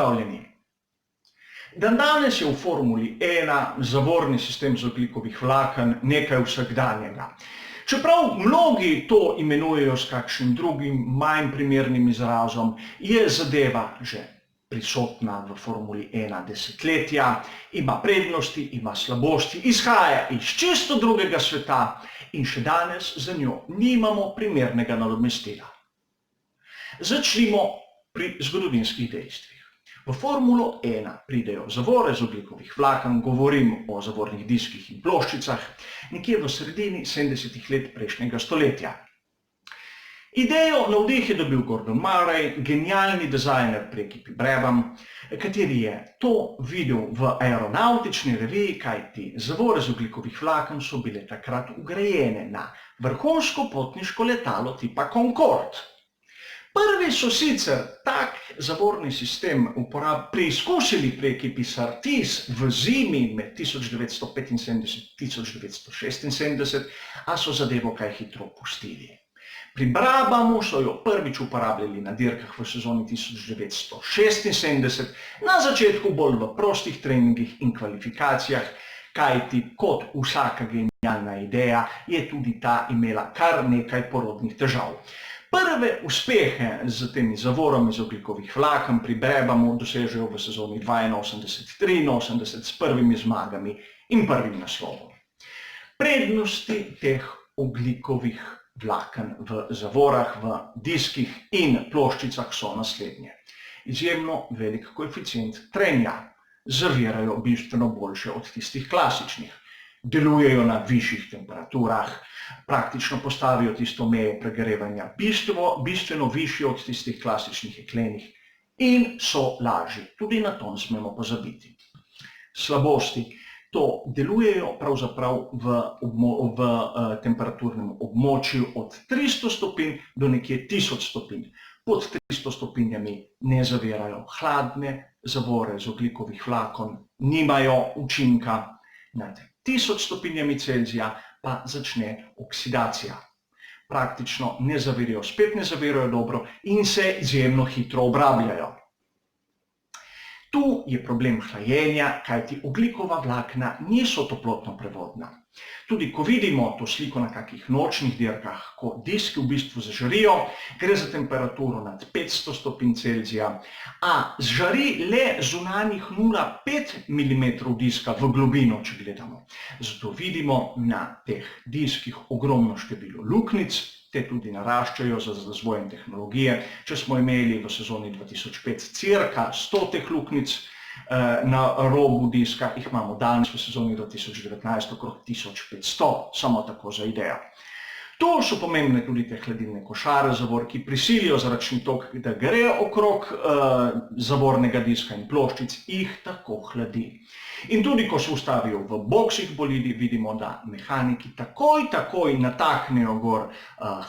Pozdravljeni! Dandanes je v Formuli 1 zavorni sistem ogljikovih vlaken nekaj vsakdanjega. Čeprav mnogi to imenujejo s kakšnim drugim, manj primernim izrazom, je zadeva že prisotna v Formuli 1 desetletja, ima prednosti, ima slabosti, izhaja iz čisto drugega sveta in še danes za njo nimamo primernega nadomestila. Začnimo pri zgodovinskih dejstvih. V Formulo 1 pridejo zavore z ogljikovih vlaken, govorim o zavornih diskih in ploščicah, nekje v sredini 70 let prejšnjega stoletja. Idejo navdih je dobil Gordon Murray, genialni dizajner pri ekipi Brabham, kateri je to videl v aeronautični reviji, kajti zavore z ogljikovih vlaken so bile takrat vgrajene na vrhunsko potniško letalo tipa Concorde. Prvi so sicer tak zavorni sistem preizkusili pri ekipi Surtees v zimi med 1975 in 1976, a so zadevo kaj hitro opustili. Pri Brabhamu so jo prvič uporabljali na dirkah v sezoni 1976, na začetku bolj v prostih treningih in kvalifikacijah, kajti kot vsaka genialna ideja je tudi ta imela kar nekaj porodnih težav. Prve uspehe z temi zavorami z ogljikovih vlaken pri Brabhamu dosežejo v sezoni 82-83 s prvimi zmagami in prvim naslovom. Prednosti teh ogljikovih vlaken v zavorah, v diskih in ploščicah so naslednje. Izjemno velik koeficient trenja, zavirajo bistveno boljše od tistih klasičnih. Delujejo na višjih temperaturah, praktično postavijo tisto mejo pregrevanja bistveno višje od tistih klasičnih jeklenih in so lažji. Tudi na to ne smemo pozabiti. Slabosti. To delujejo pravzaprav v temperaturnem območju od 300 stopinj do nekje 1000 stopinj. Pod 300 stopinjami ne zavirajo. Hladne zavore z ogljikovih vlaken nimajo učinka. Nad 1000 stopinjami Celzija pa začne oksidacija. Praktično ne zavirajo, spet ne zavirajo dobro in se izjemno hitro obrabljajo. Tu je problem hlajenja, kajti ogljikova vlakna niso toplotno prevodna. Tudi ko vidimo to sliko na kakih nočnih dirkah, ko diski v bistvu zažarijo, gre za temperaturo nad 500 stopinj Celzija, a zžari le zunanjih 0,5 mm diska v globino, če gledamo. Zato vidimo na teh diskih ogromno število luknjic, te tudi naraščajo z razvojem tehnologije. Če smo imeli v sezoni 2005 cirka 100 teh luknjic na robu diska, jih imamo danes v sezoni 2019 okrog 1500, samo tako za idejo. Tu so pomembne tudi te hladilne košare zavor, ki prisilijo zračni tok, da gre okrog zavornega diska in ploščic, jih tako hladi. In tudi, ko se ustavijo v boksih bolidi, vidimo, da mehaniki takoj nataknejo gor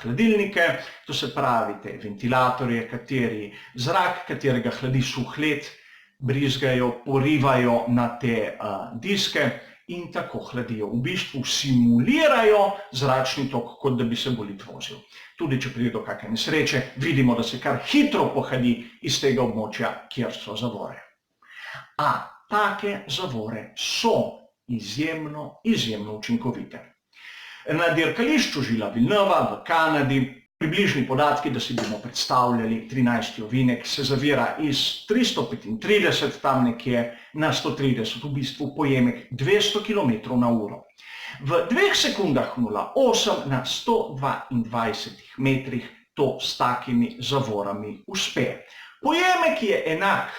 hladilnike, to se pravi te ventilatorje, kateri zrak, katerega hladi suh led, brizgajo, porivajo na te diske in tako hladijo. V bistvu simulirajo zračni tok, kot da bi se bolid vozil. Tudi če pride do kakšne nesreče, vidimo, da se kar hitro pohadi iz tega območja, kjer so zavore. A take zavore so izjemno učinkovite. Na dirkališču Gilles Villeneuva v Kanadi, približni podatki, da si bomo predstavljali 13. ovinek, se zavira iz 335 tam nekje na 130, v bistvu pojemek 200 km na uro. V 2 sekundah 0,8 na 122 metrih to s takimi zavorami uspe. Pojemek je enak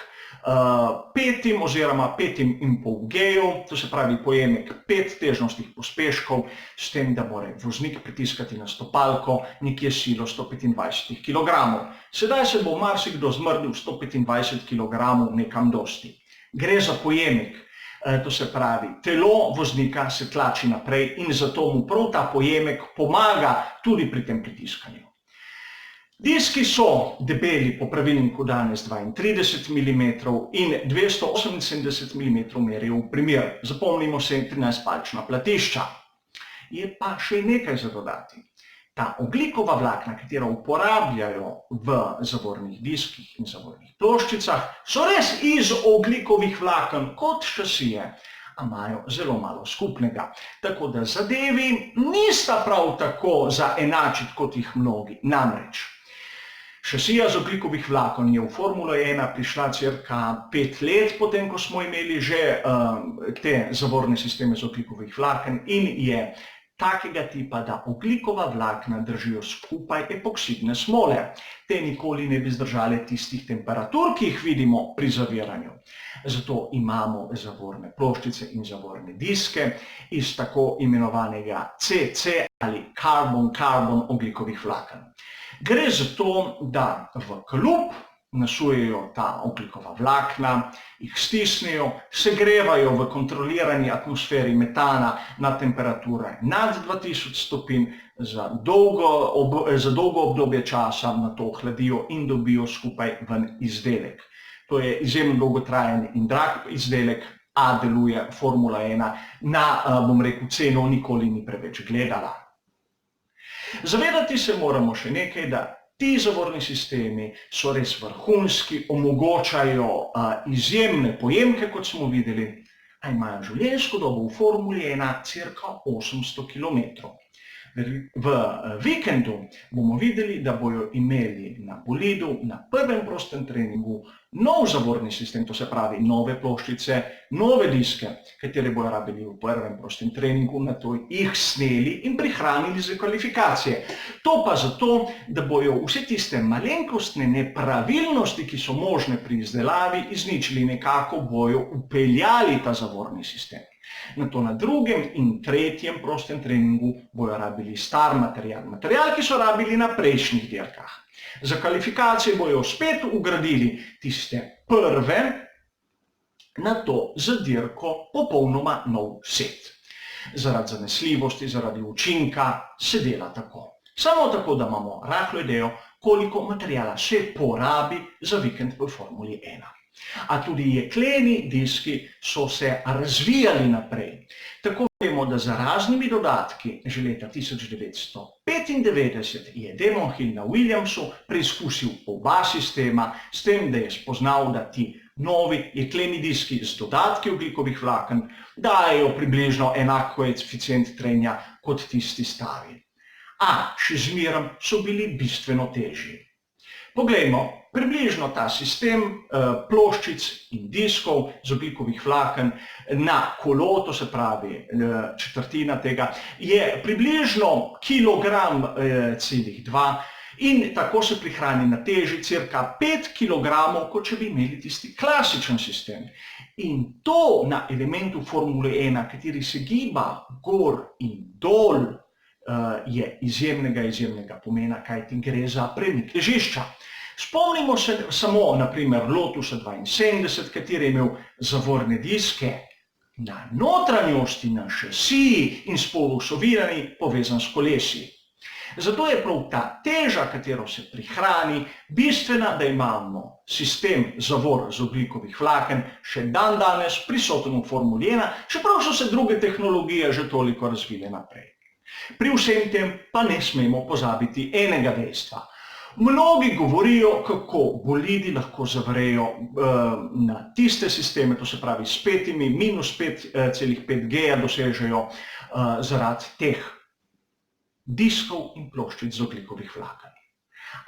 5 oziroma 5,5 G-ju, to se pravi pojemek 5 težnostnih pospeškov, s tem, da mora voznik pritiskati na stopalko nekje silo 125 kg. Sedaj se bo marsikdo zmrdil 125 kg nekam dosti. Gre za pojemek, to se pravi, telo voznika se tlači naprej in zato mu prav ta pojemek pomaga tudi pri tem pritiskanju. Diski so debeli po pravilniku danes 32 mm in 278 mm merijo v primer. Zapomnimo se 13-palčna platišča. Je pa še nekaj za dodati. Ta ogljikova vlakna, katera uporabljajo v zavornih diskih in zavornih ploščicah, so res iz ogljikovih vlaken kot šasije, a imajo zelo malo skupnega. Tako da zadevi nista prav tako za enačiti, kot jih mnogi. Namreč, šasija z ogljikovih vlaken je v Formulo 1 prišla cirka 5 let, potem ko smo imeli že te zavorne sisteme z ogljikovih vlaken in je takega tipa, da ogljikova vlakna držijo skupaj epoksidne smole. Te nikoli ne bi zdržale tistih temperatur, ki jih vidimo pri zaviranju. Zato imamo zavorne ploščice in zavorne diske iz tako imenovanega CC ali carbon-carbon ogljikovih vlaken. Gre za to, da v kalup nasujejo ta ogljikova vlakna, jih stisnejo, segrevajo v kontrolirani atmosferi metana na temperature nad 2000 stopinj za dolgo obdobje časa, nato ohladijo in dobijo skupaj ven izdelek. To je izjemno dolgotrajen in drag izdelek, a deluje Formula 1 na, bom rekel, ceno nikoli ni preveč gledala. Zavedati se moramo še nekaj, da ti zavorni sistemi so res vrhunski, omogočajo izjemne pojemke, kot smo videli, a imajo življenjsko dobo v Formuli 1 cirka 800 km. V vikendu bomo videli, da bojo imeli na bolidu na prvem prostem treningu nov zavorni sistem, to se pravi nove ploščice, nove diske, katere bojo rabili v prvem prostem treningu, nato jih sneli in prihranili za kvalifikacije. To pa zato, da bojo vse tiste malenkostne nepravilnosti, ki so možne pri izdelavi, izničili, nekako bojo upeljali ta zavorni sistem. Nato na drugem in tretjem prostem treningu bojo rabili star material, ki so rabili na prejšnjih dirkah. Za kvalifikacije bojo spet ugradili tiste prve, nato za dirko popolnoma nov set. Zaradi zanesljivosti, zaradi učinka se dela tako. Samo tako, da imamo rahlo idejo, koliko materijala se porabi za vikend v Formuli 1. A tudi jekleni diski so se razvijali naprej. Tako vemo, da za raznimi dodatki že leta 1995 je Damon Hill na Williamsu preizkusil oba sistema, s tem, da je spoznal, da ti novi jekleni diski z dodatki ogljikovih vlaken dajejo približno enak koeficient trenja kot tisti stari. A še zmeraj so bili bistveno težji. Poglejmo približno ta sistem ploščic in diskov z ogljikovih vlaken na kolo, to se pravi četrtina tega, je približno kilogram celih 2 in tako se prihrani na teži cirka 5 kg, kot če bi imeli tisti klasičen sistem. In to na elementu Formule 1, kateri se giba gor in dol, je izjemnega pomena, kajti gre za premik težišča. Spomnimo se samo na primer Lotusa 72, kateri je imel zavorne diske na notranjosti, na šasiji in spolu so ovirani, povezan s kolesi. Zato je prav ta teža, katero se prihrani, bistvena, da imamo sistem zavor z ogljikovih vlaken še danes prisoten v Formuli 1, čeprav so se druge tehnologije že toliko razvile naprej. Pri vsem tem pa ne smemo pozabiti enega dejstva. Mnogi govorijo, kako bolidi lahko zavrejo na tiste sisteme, to se pravi s petimi, minus 5,5 G dosežejo zaradi teh diskov in ploščic z ogljikovih vlaken.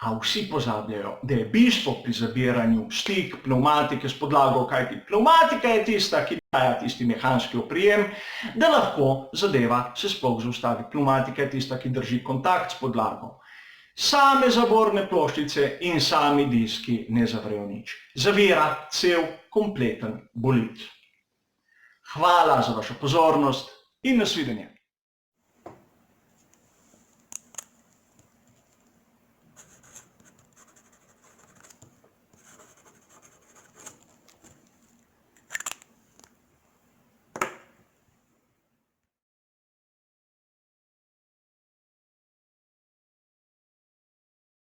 A vsi pozabljajo, da je bistvo pri zabiranju stik pnevmatike s podlago, kajti pnevmatika je tista, ki daje tisti mehanski oprijem, da lahko zadeva se sploh zaustavi. Pnevmatika je tista, ki drži kontakt s podlago. Same zavorne ploščice in sami diski ne zavrejo nič. Zavira cel kompleten bolid. Hvala za vašo pozornost in nasvidenje.